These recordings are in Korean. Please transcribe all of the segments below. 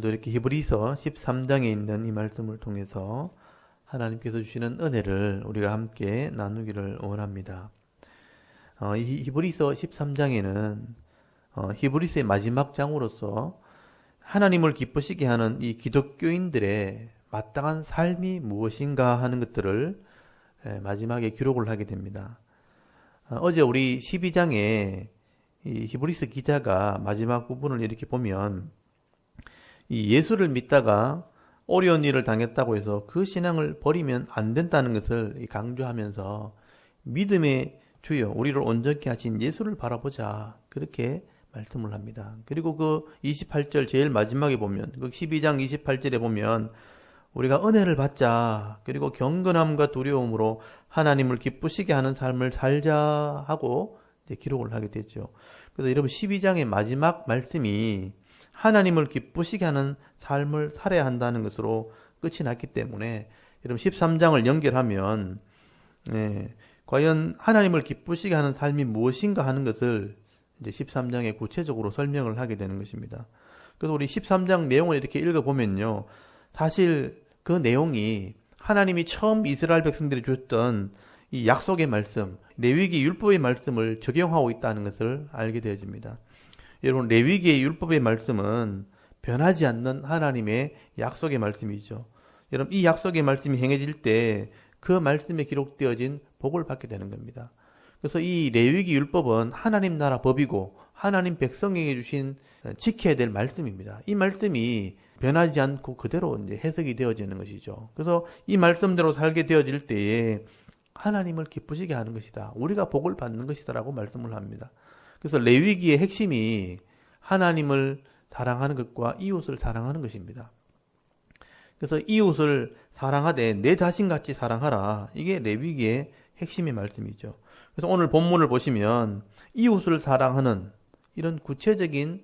오늘도 이렇게 히브리서 13장에 있는 이 말씀을 통해서 하나님께서 주시는 은혜를 우리가 함께 나누기를 원합니다. 이 히브리서 13장에는 히브리서의 마지막 장으로서 하나님을 기쁘시게 하는 이 기독교인들의 마땅한 삶이 무엇인가 하는 것들을 마지막에 기록을 하게 됩니다. 어제 우리 12장에 이 히브리서 기자가 마지막 부분을 이렇게 보면 이 예수를 믿다가 어려운 일을 당했다고 해서 그 신앙을 버리면 안 된다는 것을 강조하면서 믿음의 주여 우리를 온전케 하신 예수를 바라보자 그렇게 말씀을 합니다. 그리고 그 28절 제일 마지막에 보면 그 12장 28절에 보면 우리가 은혜를 받자 그리고 경건함과 두려움으로 하나님을 기쁘시게 하는 삶을 살자 하고 기록을 하게 되죠. 그래서 여러분 12장의 마지막 말씀이 하나님을 기쁘시게 하는 삶을 살아야 한다는 것으로 끝이 났기 때문에 여러분 13장을 연결하면 과연 하나님을 기쁘시게 하는 삶이 무엇인가 하는 것을 이제 13장에 구체적으로 설명을 하게 되는 것입니다. 그래서 우리 13장 내용을 이렇게 읽어보면요. 사실 그 내용이 하나님이 처음 이스라엘 백성들이 줬던 이 약속의 말씀, 레위기 율법의 말씀을 적용하고 있다는 것을 알게 되어집니다. 여러분 레위기의 율법의 말씀은 변하지 않는 하나님의 약속의 말씀이죠. 여러분 이 약속의 말씀이 행해질 때 그 말씀에 기록되어진 복을 받게 되는 겁니다. 그래서 이 레위기 율법은 하나님 나라 법이고 하나님 백성에게 주신 지켜야 될 말씀입니다. 이 말씀이 변하지 않고 그대로 이제 해석이 되어지는 것이죠. 그래서 이 말씀대로 살게 되어질 때에 하나님을 기쁘시게 하는 것이다. 우리가 복을 받는 것이다라고 말씀을 합니다. 그래서 레위기의 핵심이 하나님을 사랑하는 것과 이웃을 사랑하는 것입니다. 그래서 이웃을 사랑하되 내 자신같이 사랑하라. 이게 레위기의 핵심의 말씀이죠. 그래서 오늘 본문을 보시면 이웃을 사랑하는 이런 구체적인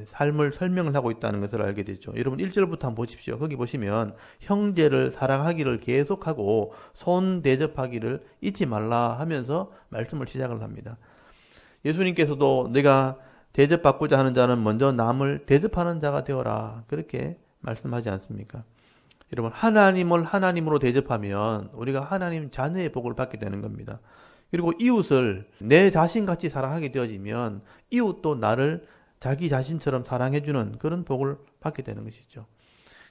삶을 설명을 하고 있다는 것을 알게 되죠. 여러분 1절부터 한번 보십시오. 거기 보시면 형제를 사랑하기를 계속하고 손 대접하기를 잊지 말라 하면서 말씀을 시작을 합니다. 예수님께서도 내가 대접받고자 하는 자는 먼저 남을 대접하는 자가 되어라 그렇게 말씀하지 않습니까? 여러분 하나님을 하나님으로 대접하면 우리가 하나님 자녀의 복을 받게 되는 겁니다. 그리고 이웃을 내 자신같이 사랑하게 되어지면 이웃도 나를 자기 자신처럼 사랑해주는 그런 복을 받게 되는 것이죠.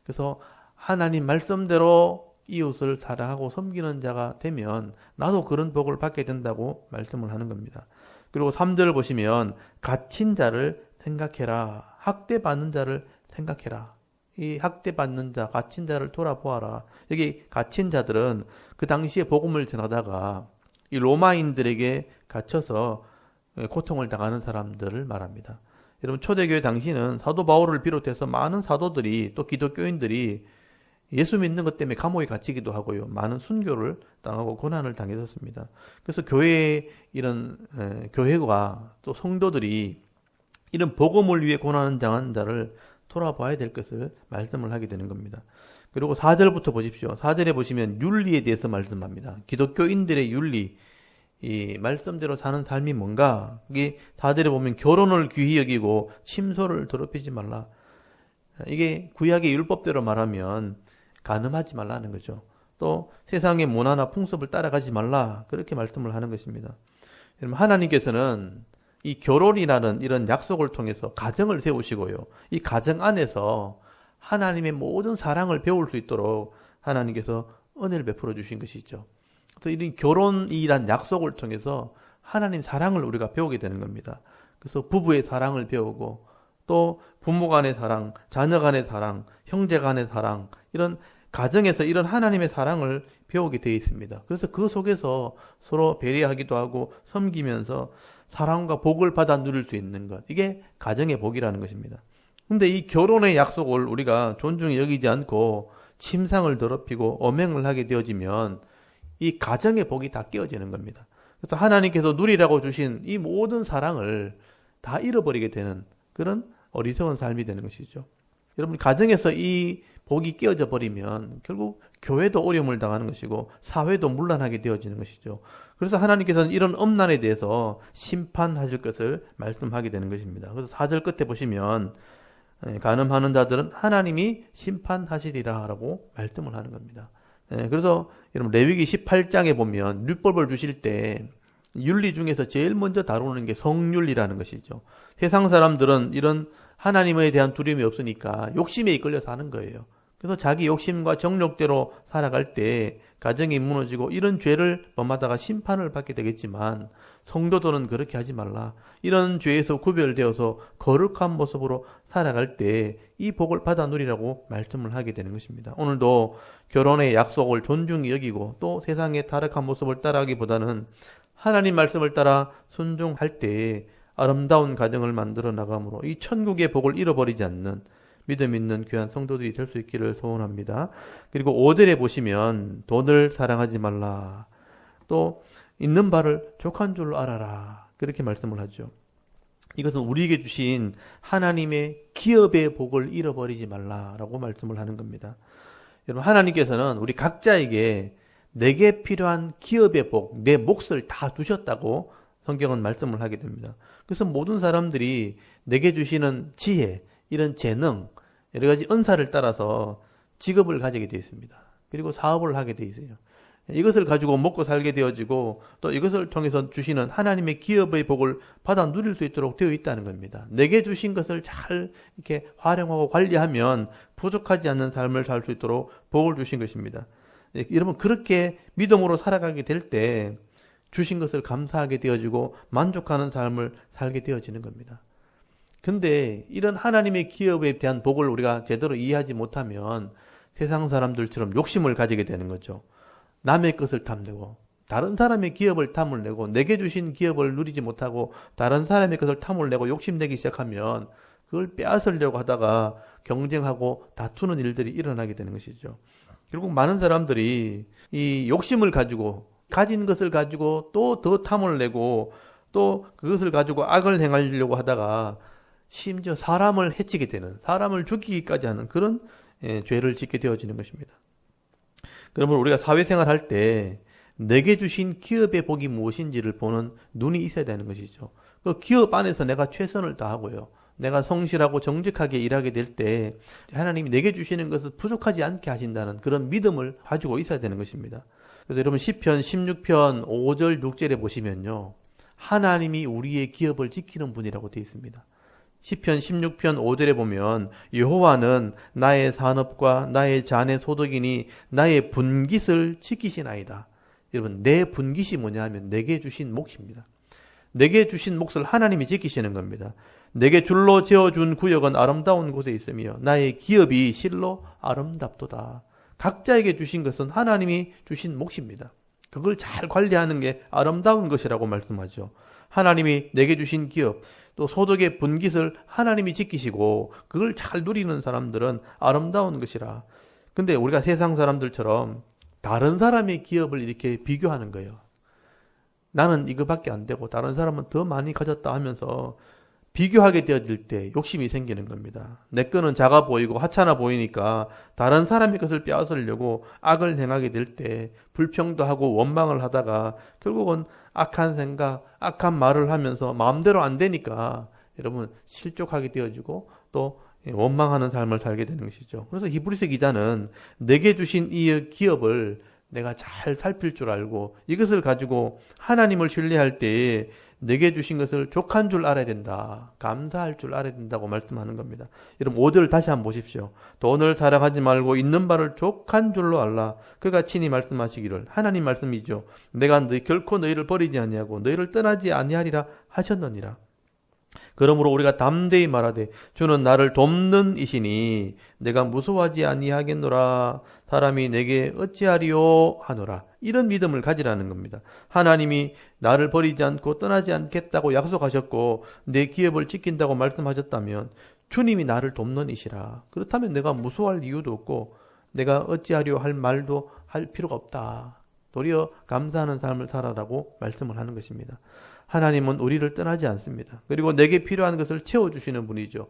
그래서 하나님 말씀대로 이웃을 사랑하고 섬기는 자가 되면 나도 그런 복을 받게 된다고 말씀을 하는 겁니다. 그리고 3절을 보시면 갇힌 자를 생각해라. 학대받는 자를 생각해라. 이 학대받는 자, 갇힌 자를 돌아보아라. 여기 갇힌 자들은 그 당시에 복음을 전하다가 이 로마인들에게 갇혀서 고통을 당하는 사람들을 말합니다. 여러분 초대교회 당시는 사도 바울을 비롯해서 많은 사도들이 또 기독교인들이 예수 믿는 것 때문에 감옥에 갇히기도 하고요. 많은 순교를 당하고 고난을 당했었습니다. 그래서 교회의 이런 교회가 또 성도들이 이런 복음을 위해 고난을 당한 자를 돌아봐야 될 것을 말씀을 하게 되는 겁니다. 그리고 4절부터 보십시오. 4절에 보시면 윤리에 대해서 말씀합니다. 기독교인들의 윤리, 이 말씀대로 사는 삶이 뭔가? 이게 4절에 보면 결혼을 귀히 여기고 침소를 더럽히지 말라. 이게 구약의 율법대로 말하면 간음하지 말라는 거죠. 또 세상의 문화나 풍습을 따라가지 말라. 그렇게 말씀을 하는 것입니다. 여러분 하나님께서는 이 결혼이라는 이런 약속을 통해서 가정을 세우시고요. 이 가정 안에서 하나님의 모든 사랑을 배울 수 있도록 하나님께서 은혜를 베풀어 주신 것이죠. 그래서 이런 결혼이란 약속을 통해서 하나님 사랑을 우리가 배우게 되는 겁니다. 그래서 부부의 사랑을 배우고 또 부모 간의 사랑, 자녀 간의 사랑, 형제 간의 사랑 이런 가정에서 이런 하나님의 사랑을 배우게 되어 있습니다. 그래서 그 속에서 서로 배려하기도 하고 섬기면서 사랑과 복을 받아 누릴 수 있는 것. 이게 가정의 복이라는 것입니다. 근데 이 결혼의 약속을 우리가 존중히 여기지 않고 침상을 더럽히고 엄행을 하게 되어지면 이 가정의 복이 다 깨어지는 겁니다. 그래서 하나님께서 누리라고 주신 이 모든 사랑을 다 잃어버리게 되는 그런 어리석은 삶이 되는 것이죠. 여러분 가정에서 이 복이 깨어져 버리면 결국 교회도 어려움을 당하는 것이고 사회도 문란하게 되어지는 것이죠. 그래서 하나님께서는 이런 엄난에 대해서 심판하실 것을 말씀하게 되는 것입니다. 그래서 4절 끝에 보시면 간음하는 자들은 하나님이 심판하시리라 라고 말씀을 하는 겁니다. 그래서 여러분 레위기 18장에 보면 율법을 주실 때 윤리 중에서 제일 먼저 다루는 게 성윤리라는 것이죠. 세상 사람들은 이런 하나님에 대한 두려움이 없으니까 욕심에 이끌려 사는 거예요. 그래서 자기 욕심과 정욕대로 살아갈 때 가정이 무너지고 이런 죄를 범하다가 심판을 받게 되겠지만 성도들은 그렇게 하지 말라. 이런 죄에서 구별되어서 거룩한 모습으로 살아갈 때 이 복을 받아 누리라고 말씀을 하게 되는 것입니다. 오늘도 결혼의 약속을 존중히 여기고 또 세상의 타락한 모습을 따라하기보다는 하나님 말씀을 따라 순종할 때 아름다운 가정을 만들어 나가므로 이 천국의 복을 잃어버리지 않는 믿음 있는 귀한 성도들이 될 수 있기를 소원합니다. 그리고 5절에 보시면 돈을 사랑하지 말라. 또 있는 바를 족한 줄로 알아라. 그렇게 말씀을 하죠. 이것은 우리에게 주신 하나님의 기업의 복을 잃어버리지 말라라고 말씀을 하는 겁니다. 여러분 하나님께서는 우리 각자에게 내게 필요한 기업의 복, 내 몫을 다 두셨다고 성경은 말씀을 하게 됩니다. 그래서 모든 사람들이 내게 주시는 지혜, 이런 재능, 여러 가지 은사를 따라서 직업을 가지게 되어 있습니다. 그리고 사업을 하게 되어 있어요. 이것을 가지고 먹고 살게 되어지고 또 이것을 통해서 주시는 하나님의 기업의 복을 받아 누릴 수 있도록 되어 있다는 겁니다. 내게 주신 것을 잘 이렇게 활용하고 관리하면 부족하지 않는 삶을 살 수 있도록 복을 주신 것입니다. 여러분 그렇게 믿음으로 살아가게 될 때 주신 것을 감사하게 되어지고 만족하는 삶을 살게 되어지는 겁니다. 근데 이런 하나님의 기업에 대한 복을 우리가 제대로 이해하지 못하면 세상 사람들처럼 욕심을 가지게 되는 거죠. 남의 것을 탐내고 다른 사람의 기업을 탐을 내고 내게 주신 기업을 누리지 못하고 다른 사람의 것을 탐을 내고 욕심내기 시작하면 그걸 빼앗으려고 하다가 경쟁하고 다투는 일들이 일어나게 되는 것이죠. 결국 많은 사람들이 이 욕심을 가지고 가진 것을 가지고 또 더 탐을 내고 또 그것을 가지고 악을 행하려고 하다가 심지어 사람을 해치게 되는, 사람을 죽이기까지 하는 그런 죄를 짓게 되어지는 것입니다. 그러면 우리가 사회생활 할 때 내게 주신 기업의 복이 무엇인지를 보는 눈이 있어야 되는 것이죠. 그 기업 안에서 내가 최선을 다하고요. 내가 성실하고 정직하게 일하게 될 때 하나님이 내게 주시는 것을 부족하지 않게 하신다는 그런 믿음을 가지고 있어야 되는 것입니다. 그래서 여러분 시편 16편 5절 6절에 보시면요. 하나님이 우리의 기업을 지키는 분이라고 되어 있습니다. 시편 16편 5절에 보면 여호와는 나의 산업과 나의 잔의 소득이니 나의 분깃을 지키시나이다. 여러분 내 분깃이 뭐냐 하면 내게 주신 몫입니다. 내게 주신 몫을 하나님이 지키시는 겁니다. 내게 줄로 지어준 구역은 아름다운 곳에 있으며 나의 기업이 실로 아름답도다. 각자에게 주신 것은 하나님이 주신 몫입니다. 그걸 잘 관리하는 게 아름다운 것이라고 말씀하죠. 하나님이 내게 주신 기업 또 소득의 분깃을 하나님이 지키시고 그걸 잘 누리는 사람들은 아름다운 것이라. 근데 우리가 세상 사람들처럼 다른 사람의 기업을 이렇게 비교하는 거예요. 나는 이거밖에 안 되고 다른 사람은 더 많이 가졌다 하면서 비교하게 되어질 때 욕심이 생기는 겁니다. 내 거는 작아 보이고 하찮아 보이니까 다른 사람의 것을 빼앗으려고 악을 행하게 될 때 불평도 원망을 하다가 결국은 악한 생각, 악한 말을 하면서 마음대로 안 되니까 여러분 실족하게 되어지고 또 원망하는 삶을 살게 되는 것이죠. 그래서 히브리서 기자는 내게 주신 이 기업을 내가 잘 살필 줄 알고 이것을 가지고 하나님을 신뢰할 때에 내게 주신 것을 족한 줄 알아야 된다. 감사할 줄 알아야 된다고 말씀하는 겁니다. 여러분 5절 다시 한번 보십시오. 돈을 사랑하지 말고 있는 바를 족한 줄로 알라. 그가 친히 말씀하시기를 하나님 말씀이죠. 내가 결코 너희를 버리지 아니하고 너희를 떠나지 아니하리라 하셨느니라. 그러므로 우리가 담대히 말하되 주는 나를 돕는 이시니 내가 무서워하지 아니하겠노라. 사람이 내게 어찌하리요 하노라. 이런 믿음을 가지라는 겁니다. 하나님이 나를 버리지 않고 떠나지 않겠다고 약속하셨고 내 기업을 지킨다고 말씀하셨다면 주님이 나를 돕는 이시라. 그렇다면 내가 무서워할 이유도 없고 내가 어찌하리요 할 말도 할 필요가 없다. 도리어 감사하는 삶을 살아라고 말씀을 하는 것입니다. 하나님은 우리를 떠나지 않습니다. 그리고 내게 필요한 것을 채워주시는 분이죠.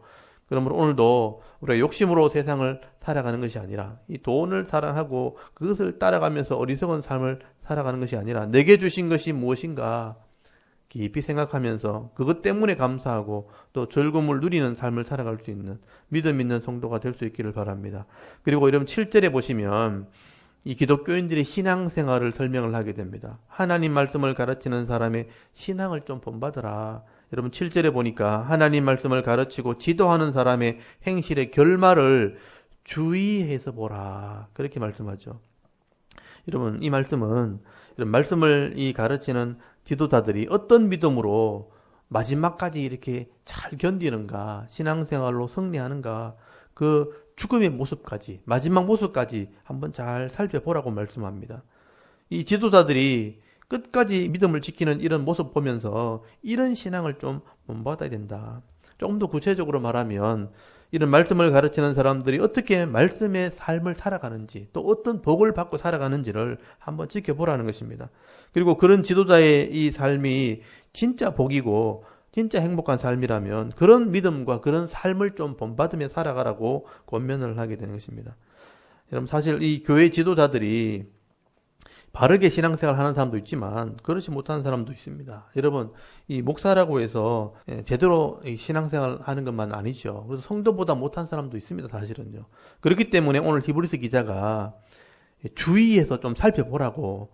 그러므로 오늘도 우리가 욕심으로 세상을 살아가는 것이 아니라 이 돈을 사랑하고 그것을 따라가면서 어리석은 삶을 살아가는 것이 아니라 내게 주신 것이 무엇인가 깊이 생각하면서 그것 때문에 감사하고 또 즐거움을 누리는 삶을 살아갈 수 있는 믿음 있는 성도가 될 수 있기를 바랍니다. 그리고 여러분 7절에 보시면 이 기독교인들의 신앙생활을 설명을 하게 됩니다. 하나님 말씀을 가르치는 사람의 신앙을 좀 본받으라. 여러분 7절에 보니까 하나님 말씀을 가르치고 지도하는 사람의 행실의 결말을 주의해서 보라. 그렇게 말씀하죠. 여러분 이 말씀은 이런 말씀을 가르치는 지도자들이 어떤 믿음으로 마지막까지 이렇게 잘 견디는가, 신앙생활로 승리하는가, 그 죽음의 모습까지, 마지막 모습까지 한번 잘 살펴보라고 말씀합니다. 이 지도자들이 끝까지 믿음을 지키는 이런 모습 보면서 이런 신앙을 좀 본받아야 된다. 조금 더 구체적으로 말하면 이런 말씀을 가르치는 사람들이 어떻게 말씀의 삶을 살아가는지 또 어떤 복을 받고 살아가는지를 한번 지켜보라는 것입니다. 그리고 그런 지도자의 이 삶이 진짜 복이고 진짜 행복한 삶이라면 그런 믿음과 그런 삶을 좀 본받으며 살아가라고 권면을 하게 되는 것입니다. 여러분 사실 이 교회 지도자들이 바르게 신앙생활 하는 사람도 있지만 그렇지 못하는 사람도 있습니다. 여러분 이 목사라고 해서 제대로 신앙생활 하는 것만 아니죠. 그래서 성도보다 못한 사람도 있습니다. 사실은요. 그렇기 때문에 오늘 히브리서 기자가 주의해서 좀 살펴보라고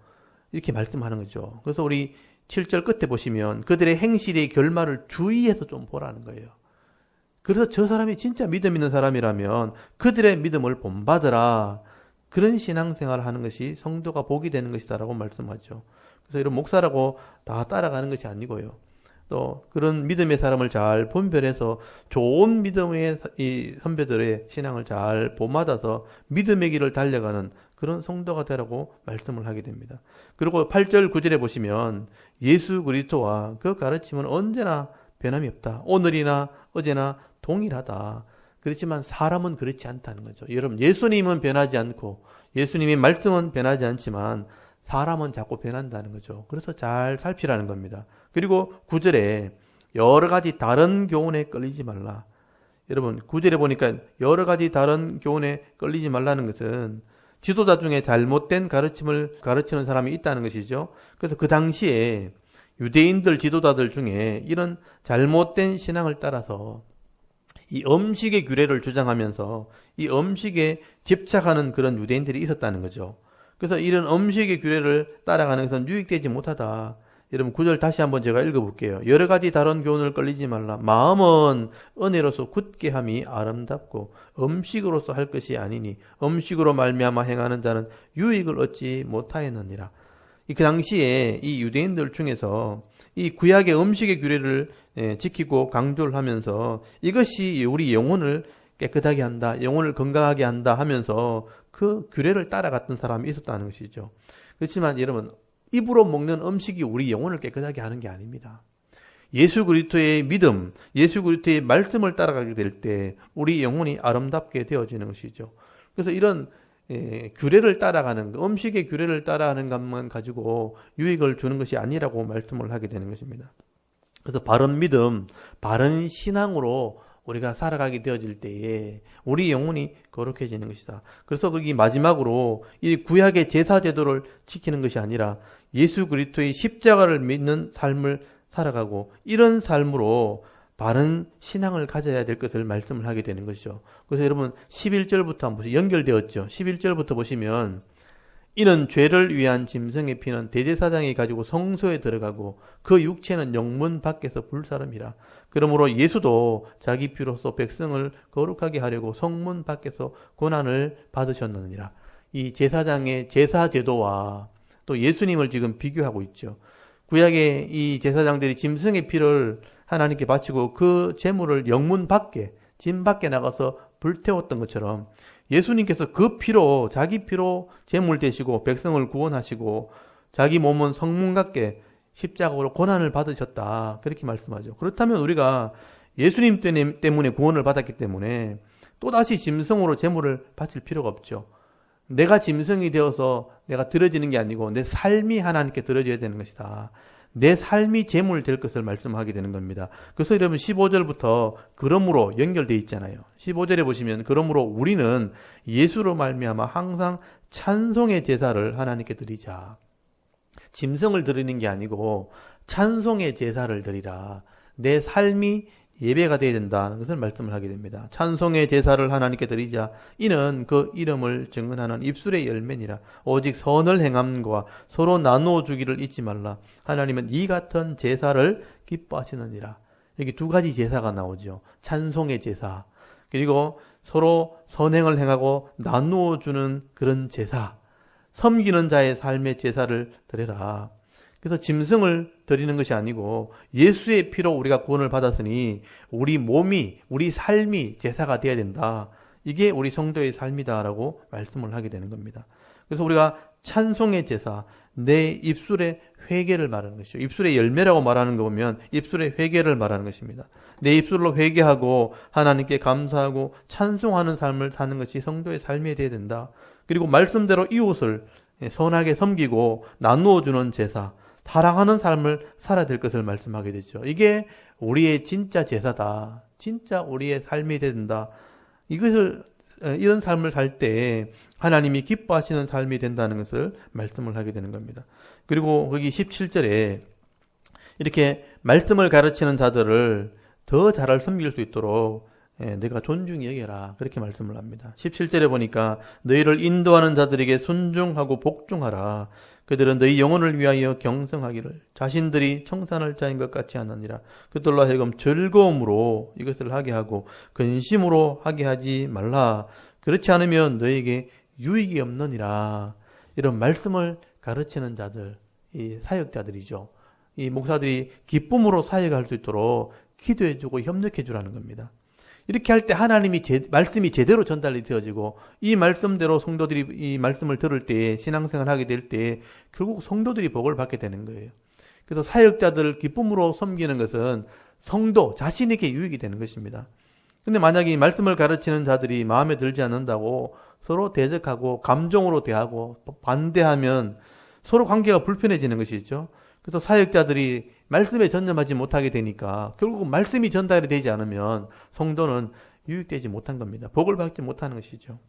이렇게 말씀하는 거죠. 그래서 우리 7절 끝에 보시면 그들의 행실의 결말을 주의해서 좀 보라는 거예요. 그래서 저 사람이 진짜 믿음 있는 사람이라면 그들의 믿음을 본받으라. 그런 신앙생활을 하는 것이 성도가 복이 되는 것이다라고 말씀하죠. 그래서 이런 목사라고 다 따라가는 것이 아니고요. 또 그런 믿음의 사람을 잘 분별해서 좋은 믿음의 이 선배들의 신앙을 잘 본받아서 믿음의 길을 달려가는 그런 성도가 되라고 말씀을 하게 됩니다. 그리고 8절 9절에 보시면 예수 그리스도와 그 가르침은 언제나 변함이 없다. 오늘이나 어제나 동일하다. 그렇지만 사람은 그렇지 않다는 거죠. 여러분 예수님은 변하지 않고 예수님의 말씀은 변하지 않지만 사람은 자꾸 변한다는 거죠. 그래서 잘 살피라는 겁니다. 그리고 9절에 여러 가지 다른 교훈에 끌리지 말라. 여러분 9절에 보니까 여러 가지 다른 교훈에 끌리지 말라는 것은 지도자 중에 잘못된 가르침을 가르치는 사람이 있다는 것이죠. 그래서 그 당시에 유대인들 지도자들 중에 이런 잘못된 신앙을 따라서 이 음식의 규례를 주장하면서 이 음식에 집착하는 그런 유대인들이 있었다는 거죠. 그래서 이런 음식의 규례를 따라가는 것은 유익되지 못하다. 여러분 9절 다시 한번 제가 읽어볼게요. 여러 가지 다른 교훈을 끌리지 말라. 마음은 은혜로서 굳게 함이 아름답고 음식으로서 할 것이 아니니 음식으로 말미암아 행하는 자는 유익을 얻지 못하였느니라. 그 당시에 이 유대인들 중에서 이 구약의 음식의 규례를 지키고 강조를 하면서 이것이 우리 영혼을 깨끗하게 한다, 영혼을 건강하게 한다 하면서 그 규례를 따라갔던 사람이 있었다는 것이죠. 그렇지만 여러분 입으로 먹는 음식이 우리 영혼을 깨끗하게 하는 게 아닙니다. 예수 그리스도의 믿음, 예수 그리스도의 말씀을 따라가게 될 때 우리 영혼이 아름답게 되어지는 것이죠. 그래서 이런 규례를 따라가는 음식의 규례를 따라가는 것만 가지고 유익을 주는 것이 아니라고 말씀을 하게 되는 것입니다. 그래서 바른 믿음, 바른 신앙으로 우리가 살아가게 되어질 때에 우리 영혼이 거룩해지는 것이다. 그래서 거기 마지막으로 이 구약의 제사 제도를 지키는 것이 아니라 예수 그리스도의 십자가를 믿는 삶을 살아가고 이런 삶으로 바른 신앙을 가져야 될 것을 말씀을 하게 되는 것이죠. 그래서 여러분 11절부터 한번 보시면 연결되었죠. 11절부터 보시면 이는 죄를 위한 짐승의 피는 대제사장이 가지고 성소에 들어가고 그 육체는 영문 밖에서 불사름이라. 그러므로 예수도 자기 피로써 백성을 거룩하게 하려고 성문 밖에서 고난을 받으셨느니라. 이 제사장의 제사 제도와 또 예수님을 지금 비교하고 있죠. 구약의 이 제사장들이 짐승의 피를 하나님께 바치고 그 제물을 영문 밖에, 진 밖에 나가서 불태웠던 것처럼 예수님께서 그 피로, 자기 피로 제물 되시고 백성을 구원하시고 자기 몸은 성문 같게 십자가로 고난을 받으셨다. 그렇게 말씀하죠. 그렇다면 우리가 예수님 때문에 구원을 받았기 때문에 또다시 짐승으로 제물을 바칠 필요가 없죠. 내가 짐승이 되어서 내가 드려지는 게 아니고 내 삶이 하나님께 드려져야 되는 것이다. 내 삶이 제물 될 것을 말씀하게 되는 겁니다. 그래서 여러분 15절부터 그러므로 연결되어 있잖아요. 15절에 보시면 그러므로 우리는 예수로 말미암아 항상 찬송의 제사를 하나님께 드리자. 짐승을 드리는 게 아니고 찬송의 제사를 드리라. 내 삶이 예배가 되어야 된다는 것을 말씀을 하게 됩니다. 찬송의 제사를 하나님께 드리자. 이는 그 이름을 증언하는 입술의 열매니라. 오직 선을 행함과 서로 나누어 주기를 잊지 말라. 하나님은 이 같은 제사를 기뻐하시느니라. 여기 두 가지 제사가 나오죠. 찬송의 제사, 그리고 서로 선행을 행하고 나누어 주는 그런 제사, 섬기는 자의 삶의 제사를 드려라. 그래서 짐승을 드리는 것이 아니고 예수의 피로 우리가 구원을 받았으니 우리 몸이, 우리 삶이 제사가 되어야 된다. 이게 우리 성도의 삶이다라고 말씀을 하게 되는 겁니다. 그래서 우리가 찬송의 제사, 내 입술의 회개를 말하는 것이죠. 입술의 열매라고 말하는 거 보면 입술의 회개를 말하는 것입니다. 내 입술로 회개하고 하나님께 감사하고 찬송하는 삶을 사는 것이 성도의 삶이 되어야 된다. 그리고 말씀대로 이웃을 선하게 섬기고 나누어 주는 제사, 사랑하는 삶을 살아야 될 것을 말씀하게 되죠. 이게 우리의 진짜 제사다. 진짜 우리의 삶이 된다. 이런 삶을 살 때 하나님이 기뻐하시는 삶이 된다는 것을 말씀을 하게 되는 겁니다. 그리고 거기 17절에 이렇게 말씀을 가르치는 자들을 더 잘 섬길 수 있도록 내가 존중히 여겨라. 그렇게 말씀을 합니다. 17절에 보니까 너희를 인도하는 자들에게 순종하고 복종하라. 그들은 너희 영혼을 위하여 경성하기를 자신들이 청산할 자인 것 같이 하느니라. 그들로 하여금 즐거움으로 이것을 하게 하고 근심으로 하게 하지 말라. 그렇지 않으면 너에게 유익이 없느니라. 이런 말씀을 가르치는 자들, 이 사역자들이죠. 이 목사들이 기쁨으로 사역할 수 있도록 기도해주고 협력해주라는 겁니다. 이렇게 할 때 하나님이 말씀이 제대로 전달이 되어지고 이 말씀대로 성도들이 이 말씀을 들을 때 신앙생활을 하게 될 때 결국 성도들이 복을 받게 되는 거예요. 그래서 사역자들을 기쁨으로 섬기는 것은 성도 자신에게 유익이 되는 것입니다. 근데 만약에 이 말씀을 가르치는 자들이 마음에 들지 않는다고 서로 대적하고 감정으로 대하고 반대하면 서로 관계가 불편해지는 것이죠. 그래서 사역자들이 말씀에 전념하지 못하게 되니까 결국 말씀이 전달이 되지 않으면 성도는 유익되지 못한 겁니다. 복을 받지 못하는 것이죠.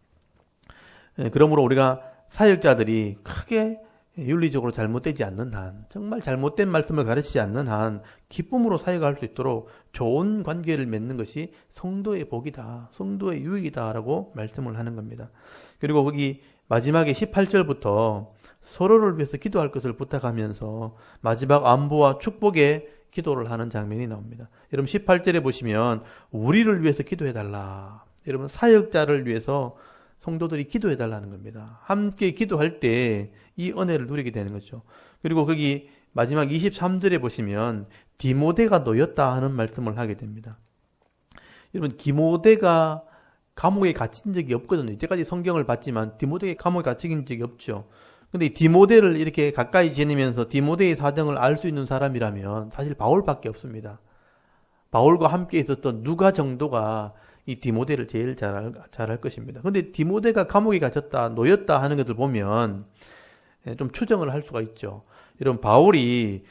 그러므로 우리가 사역자들이 크게 윤리적으로 잘못되지 않는 한, 정말 잘못된 말씀을 가르치지 않는 한 기쁨으로 사역할 수 있도록 좋은 관계를 맺는 것이 성도의 복이다, 성도의 유익이다라고 말씀을 하는 겁니다. 그리고 거기 마지막에 18절부터 서로를 위해서 기도할 것을 부탁하면서 마지막 안부와 축복의 기도를 하는 장면이 나옵니다. 여러분 18절에 보시면 우리를 위해서 기도해달라. 여러분 사역자를 위해서 성도들이 기도해달라는 겁니다. 함께 기도할 때 이 은혜를 누리게 되는 거죠. 그리고 거기 마지막 23절에 보시면 디모데가 놓였다 하는 말씀을 하게 됩니다. 여러분 디모데가 감옥에 갇힌 적이 없거든요. 이제까지 성경을 봤지만 디모데가 감옥에 갇힌 적이 없죠. 근데 디모데를 이렇게 가까이 지내면서 디모데의 사정을 알 수 있는 사람이라면 사실 바울밖에 없습니다. 바울과 함께 있었던 누가 정도가 이 디모데를 제일 잘할 것입니다. 근데 디모데가 감옥에 갇혔다, 놓였다 하는 것을 보면 좀 추정을 할 수가 있죠. 이런 바울이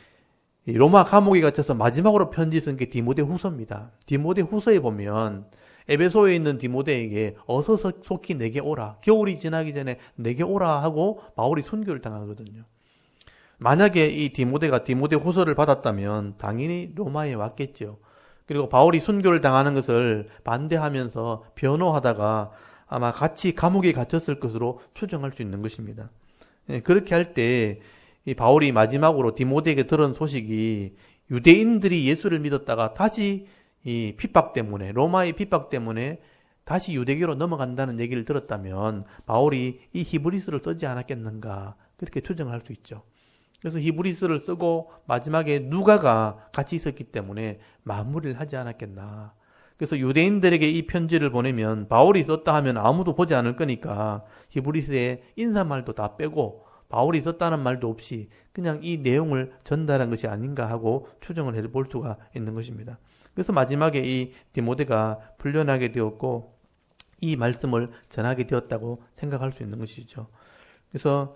로마 감옥에 갇혀서 마지막으로 편지 쓴 게 디모데 후서입니다. 디모데 후서에 보면 에베소에 있는 디모데에게 어서 속히 내게 오라. 겨울이 지나기 전에 내게 오라 하고 바울이 순교를 당하거든요. 만약에 이 디모데가 디모데 후서를 받았다면 당연히 로마에 왔겠죠. 그리고 바울이 순교를 당하는 것을 반대하면서 변호하다가 아마 같이 감옥에 갇혔을 것으로 추정할 수 있는 것입니다. 그렇게 할 때 이 바울이 마지막으로 디모데에게 들은 소식이 유대인들이 예수를 믿었다가 다시 이 핍박 때문에, 로마의 핍박 때문에 다시 유대교로 넘어간다는 얘기를 들었다면 바울이 이 히브리서를 쓰지 않았겠는가, 그렇게 추정할 수 있죠. 그래서 히브리서를 쓰고 마지막에 누가가 같이 있었기 때문에 마무리를 하지 않았겠나. 그래서 유대인들에게 이 편지를 보내면 바울이 썼다 하면 아무도 보지 않을 거니까 히브리서에 인사말도 다 빼고 바울이 썼다는 말도 없이 그냥 이 내용을 전달한 것이 아닌가 하고 추정을 해볼 수가 있는 것입니다. 그래서 마지막에 이 디모데가 풀려나게 되었고 이 말씀을 전하게 되었다고 생각할 수 있는 것이죠. 그래서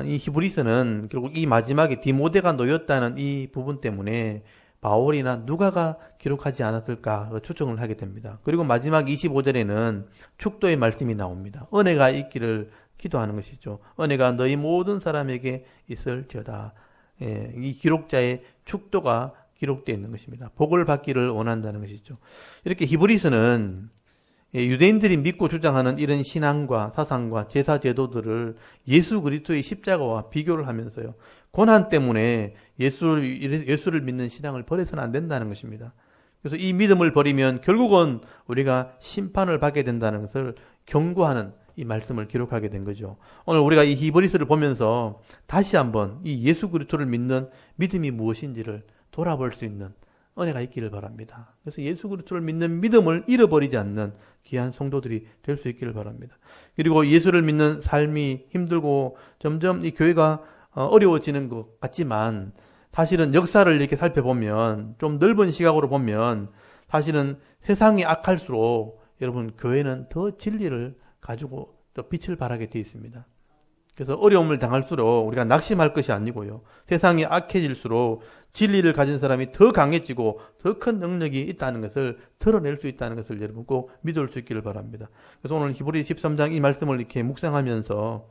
이 히브리서는 결국 이 마지막에 디모데가 놓였다는 이 부분 때문에 바울이나 누가가 기록하지 않았을까 추정을 하게 됩니다. 그리고 마지막 25절에는 축도의 말씀이 나옵니다. 은혜가 있기를 기도하는 것이죠. 은혜가 너희 모든 사람에게 있을지어다. 이 기록자의 축도가 기록되어 있는 것입니다. 복을 받기를 원한다는 것이죠. 이렇게 히브리서는 유대인들이 믿고 주장하는 이런 신앙과 사상과 제사 제도들을 예수 그리스도의 십자가와 비교를 하면서요. 고난 때문에 예수를 믿는 신앙을 버려서는 안 된다는 것입니다. 그래서 이 믿음을 버리면 결국은 우리가 심판을 받게 된다는 것을 경고하는 이 말씀을 기록하게 된 거죠. 오늘 우리가 이 히브리서를 보면서 다시 한번 이 예수 그리스도를 믿는 믿음이 무엇인지를 돌아볼 수 있는 은혜가 있기를 바랍니다. 그래서 예수 그리스도를 믿는 믿음을 잃어버리지 않는 귀한 성도들이 될 수 있기를 바랍니다. 그리고 예수를 믿는 삶이 힘들고 점점 이 교회가 어려워지는 것 같지만 사실은 역사를 이렇게 살펴보면 좀 넓은 시각으로 보면 사실은 세상이 악할수록 여러분 교회는 더 진리를 가지고 또 빛을 발하게 되어 있습니다. 그래서 어려움을 당할수록 우리가 낙심할 것이 아니고요. 세상이 악해질수록 진리를 가진 사람이 더 강해지고 더 큰 능력이 있다는 것을 드러낼 수 있다는 것을 여러분 꼭 믿을 수 있기를 바랍니다. 그래서 오늘 히브리 13장 이 말씀을 이렇게 묵상하면서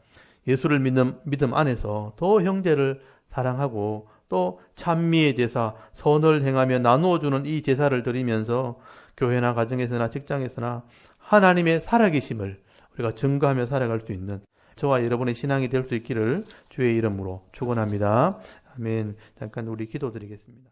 예수를 믿는 믿음 안에서 더 형제를 사랑하고 또 찬미의 제사, 선을 행하며 나누어주는 이 제사를 드리면서 교회나 가정에서나 직장에서나 하나님의 살아계심을 우리가 증거하며 살아갈 수 있는 저와 여러분의 신앙이 될 수 있기를 주의 이름으로 축원합니다. 아멘. 잠깐 우리 기도드리겠습니다.